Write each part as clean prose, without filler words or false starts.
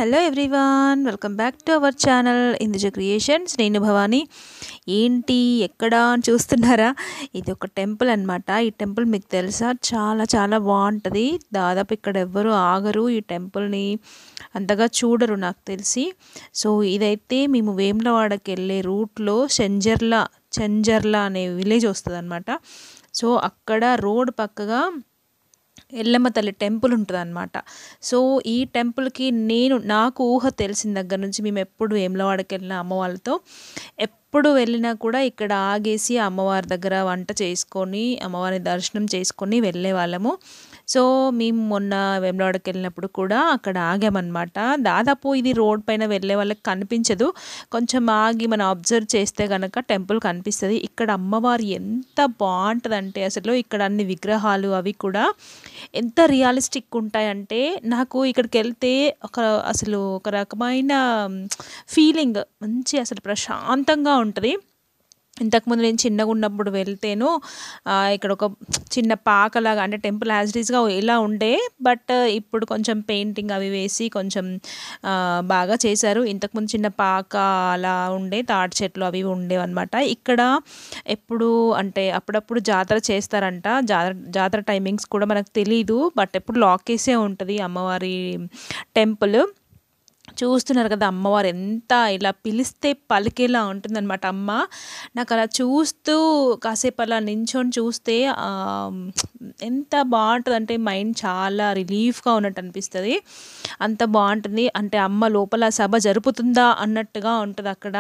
Hello everyone, welcome back to our channel Induja creations. నేను భవాని. ఏంటి ఎక్కడ అని చూస్తున్నారా? ఇది ఒక టెంపుల్ అనమాట. ఈ టెంపుల్ మీకు తెలుసా? చాలా చాలా బాగుంటుంది. దాదాపు ఇక్కడ ఎవ్వరు ఆగరు, ఈ టెంపుల్ని అంతగా చూడరు నాకు తెలిసి. సో ఇదైతే మేము వేములవాడకి వెళ్ళే రూట్లో చెంజర్ల అనే విలేజ్ వస్తుంది అనమాట. సో అక్కడ రోడ్ పక్కగా ఎల్లమ్మ తల్లి టెంపుల్ ఉంటుందన్నమాట. సో ఈ టెంపుల్కి నాకు ఊహ తెలిసిన దగ్గర నుంచి మేము ఎప్పుడు వేములవాడకి వెళ్ళిన అమ్మ వాళ్ళతో ఎప్పుడు వెళ్ళినా కూడా ఇక్కడ ఆగేసి అమ్మవారి దగ్గర వంట చేసుకొని అమ్మవారిని దర్శనం చేసుకొని వెళ్ళే వాళ్ళము. సో మేము మొన్న వేములవాడకి వెళ్ళినప్పుడు కూడా అక్కడ ఆగామన్నమాట. దాదాపు ఇది రోడ్ పైన వెళ్ళే వాళ్ళకి కనిపించదు, కొంచెం ఆగి మనం అబ్జర్వ్ చేస్తే కనుక టెంపుల్ కనిపిస్తుంది. ఇక్కడ అమ్మవారు ఎంత బాగుంటుందంటే అసలు ఇక్కడ అన్ని విగ్రహాలు అవి కూడా ఎంత రియలిస్టిక్ ఉంటాయంటే నాకు ఇక్కడికి వెళ్తే అసలు ఒక రకమైన ఫీలింగ్ మంచి అసలు ప్రశాంతంగా ఉంటుంది. ఇంతకుముందు నేను చిన్నగా ఉన్నప్పుడు వెళ్తేను ఇక్కడ ఒక చిన్న పాకలాగా అంటే టెంపుల్ యాజ్ ఇట్ ఈస్గా ఇలా ఉండే, బట్ ఇప్పుడు కొంచెం పెయింటింగ్ అవి వేసి కొంచెం బాగా చేశారు. ఇంతకుముందు చిన్న పాక అలా ఉండే, తాటి చెట్లు అవి ఉండేవన్నమాట. ఇక్కడ ఎప్పుడు అంటే అప్పుడప్పుడు జాతర చేస్తారంట. జాతర టైమింగ్స్ కూడా మనకు తెలీదు, బట్ ఎప్పుడు లాక్ చేసే ఉంటుంది అమ్మవారి టెంపుల్. చూస్తున్నారు కదా అమ్మవారు ఎంత ఇలా పిలిస్తే పలికేలా ఉంటుందన్నమాట అమ్మ. నాకు అలా చూస్తూ కాసేపు అలా నించొని చూస్తే ఎంత బాగుంటుంది అంటే మైండ్ చాలా రిలీఫ్గా ఉన్నట్టు అనిపిస్తుంది. అంత బాగుంటుంది. అంటే అమ్మ లోపల సభ జరుపుతుందా అన్నట్టుగా ఉంటుంది. అక్కడ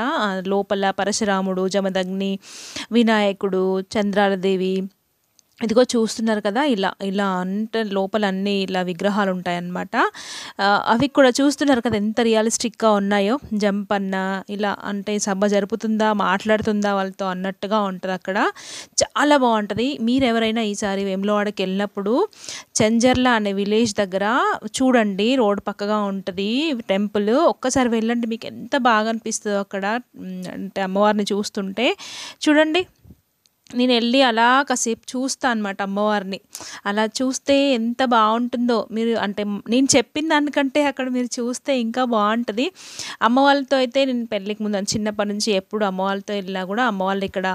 లోపల పరశురాముడు, జమదగ్ని, వినాయకుడు, చంద్రాలదేవి, ఇదిగో చూస్తున్నారు కదా ఇలా అంటే లోపల అన్నీ ఇలా విగ్రహాలు ఉంటాయన్నమాట. అవి కూడా చూస్తున్నారు కదా ఎంత రియలిస్టిక్గా ఉన్నాయో. జంపన్న ఇలా అంటే సభ జరుపుతుందా, మాట్లాడుతుందా వాళ్ళతో అన్నట్టుగా ఉంటుంది అక్కడ. చాలా బాగుంటుంది. మీరు ఎవరైనా ఈసారి వేములవాడకి వెళ్ళినప్పుడు చెంజర్ల అనే విలేజ్ దగ్గర చూడండి, రోడ్ పక్కగా ఉంటుంది టెంపుల్. ఒక్కసారి వెళ్ళండి, మీకు ఎంత బాగా అనిపిస్తుందో అక్కడ అంటే అమ్మవారిని చూస్తుంటే. చూడండి, నేను వెళ్ళి అలా కాసేపు చూస్తాను అనమాట అమ్మవారిని. అలా చూస్తే ఎంత బాగుంటుందో. మీరు అంటే నేను చెప్పిన దానికంటే అక్కడ మీరు చూస్తే ఇంకా బాగుంటుంది. అమ్మ వాళ్ళతో అయితే నేను పెళ్ళికి ముందు చిన్నప్పటి నుంచి ఎప్పుడు అమ్మ వాళ్ళతో వెళ్ళినా కూడా అమ్మ వాళ్ళు ఇక్కడ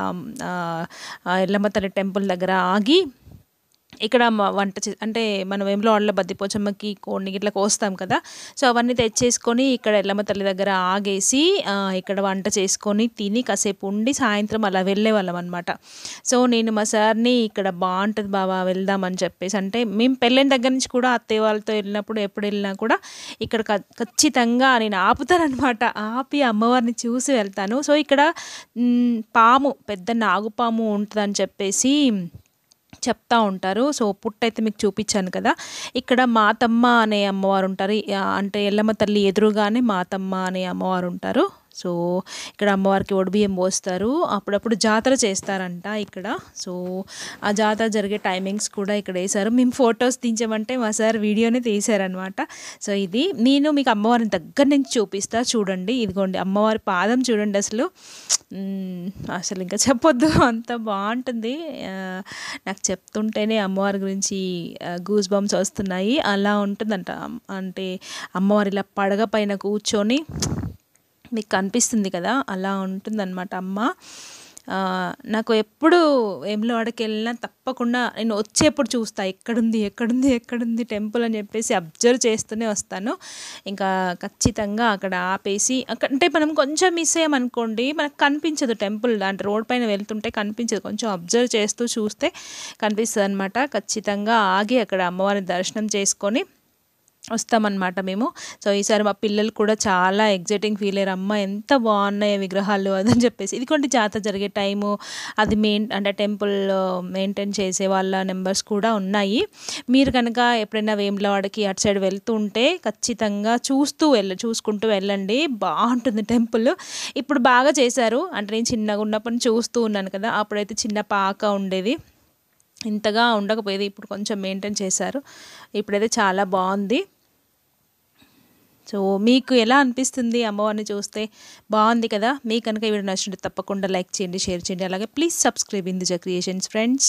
ఎల్లమ్మ తల్లి టెంపుల్ దగ్గర ఆగి ఇక్కడ వంట అంటే మనం వేములవాడలో బద్దిపోచమ్మకి కోడిని ఇట్లా కోస్తాం కదా. సో అవన్నీ తెచ్చేసుకొని ఇక్కడ ఎల్లమ్మ తల్లి దగ్గర ఆగేసి ఇక్కడ వంట చేసుకొని తిని కాసేపు ఉండి సాయంత్రం అలా వెళ్ళేవాళ్ళం అనమాట. సో నేను మా సార్ని ఇక్కడ బాగుంటుంది బావా వెళ్దామని చెప్పేసి, అంటే మేము పెళ్ళైన దగ్గర నుంచి కూడా అత్తయ్య వాళ్ళతో వెళ్ళినప్పుడు ఎప్పుడు వెళ్ళినా కూడా ఇక్కడ ఖచ్చితంగా నేను ఆపుతానమాట. ఆపి అమ్మవారిని చూసి వెళ్తాను. సో ఇక్కడ పాము, పెద్ద నాగుపాము ఉంటుందని చెప్పేసి చెప్తా ఉంటారు. సో పుట్టయితే మీకు చూపించాను కదా. ఇక్కడ మాతమ్మ అనే అమ్మవారు ఉంటారు. అంటే ఎల్లమ్మ తల్లి ఎదురుగానే మాతమ్మ అనే అమ్మవారు ఉంటారు. సో ఇక్కడ అమ్మవారికి ఒడిబియ్యం పోస్తారు. అప్పుడప్పుడు జాతర చేస్తారంట ఇక్కడ. సో ఆ జాతర జరిగే టైమింగ్స్ కూడా ఇక్కడ వేశారు. మేము ఫొటోస్ తీయించమంటే మా సార్ వీడియోనే తీశారనమాట. సో ఇది నేను మీకు అమ్మవారిని దగ్గర నుంచి చూపిస్తా చూడండి. ఇదిగోండి అమ్మవారి పాదం చూడండి. అసలు ఇంకా చెప్పొద్దు, అంత బాగుంటుంది. నాకు చెప్తుంటేనే అమ్మవారి గురించి గూస్ బంప్స్ వస్తున్నాయి. అలా ఉంటుందంట. అంటే అమ్మవారి ఇలా పడగ పైన కూర్చొని మీకు కనిపిస్తుంది కదా, అలా ఉంటుందన్నమాట అమ్మ. నాకు ఎప్పుడు వేములవాడకి వెళ్ళినా తప్పకుండా నేను వచ్చేప్పుడు చూస్తా ఎక్కడుంది టెంపుల్ అని చెప్పేసి అబ్జర్వ్ చేస్తూనే వస్తాను. ఇంకా ఖచ్చితంగా అక్కడ ఆపేసి అంటే మనం కొంచెం మిస్ అయ్యామనుకోండి మనకు కనిపించదు టెంపుల్. అంటే రోడ్ పైన వెళ్తుంటే కనిపించదు, కొంచెం అబ్జర్వ్ చేస్తూ చూస్తే కనిపిస్తుంది అనమాట. ఖచ్చితంగా ఆగి అక్కడ అమ్మవారిని దర్శనం చేసుకొని వస్తామన్నమాట మేము. సో ఈసారి మా పిల్లలు కూడా చాలా ఎగ్జైటింగ్ ఫీల్ అయ్యారు. అమ్మ ఎంత బాగున్నాయి విగ్రహాలు అదని చెప్పేసి. ఇదిగోండి జాతర జరిగే టైము అది అంటే టెంపుల్ మెయింటైన్ చేసే వాళ్ళ నెంబర్స్ కూడా ఉన్నాయి. మీరు కనుక ఎప్పుడైనా వేములవాడకి అటు సైడ్ వెళ్తూ ఉంటే ఖచ్చితంగా చూసుకుంటూ వెళ్ళండి, బాగుంటుంది టెంపుల్. ఇప్పుడు బాగా చేశారు. అంటే నేను చిన్నగా ఉన్నప్పుడు చూస్తూ ఉన్నాను కదా, అప్పుడైతే చిన్న పాక ఉండేది, ఇంతగా ఉండకపోయేది. ఇప్పుడు కొంచెం మెయింటైన్ చేశారు. ఇప్పుడైతే చాలా బాగుంది. సో మీకు ఎలా అనిపిస్తుంది అమ్మవారిని చూస్తే? బాగుంది కదా. మీకు కనుక ఈ వీడియో నచ్చినట్టు తప్పకుండా లైక్ చేయండి, షేర్ చేయండి. అలాగే please subscribe Induja creations friends.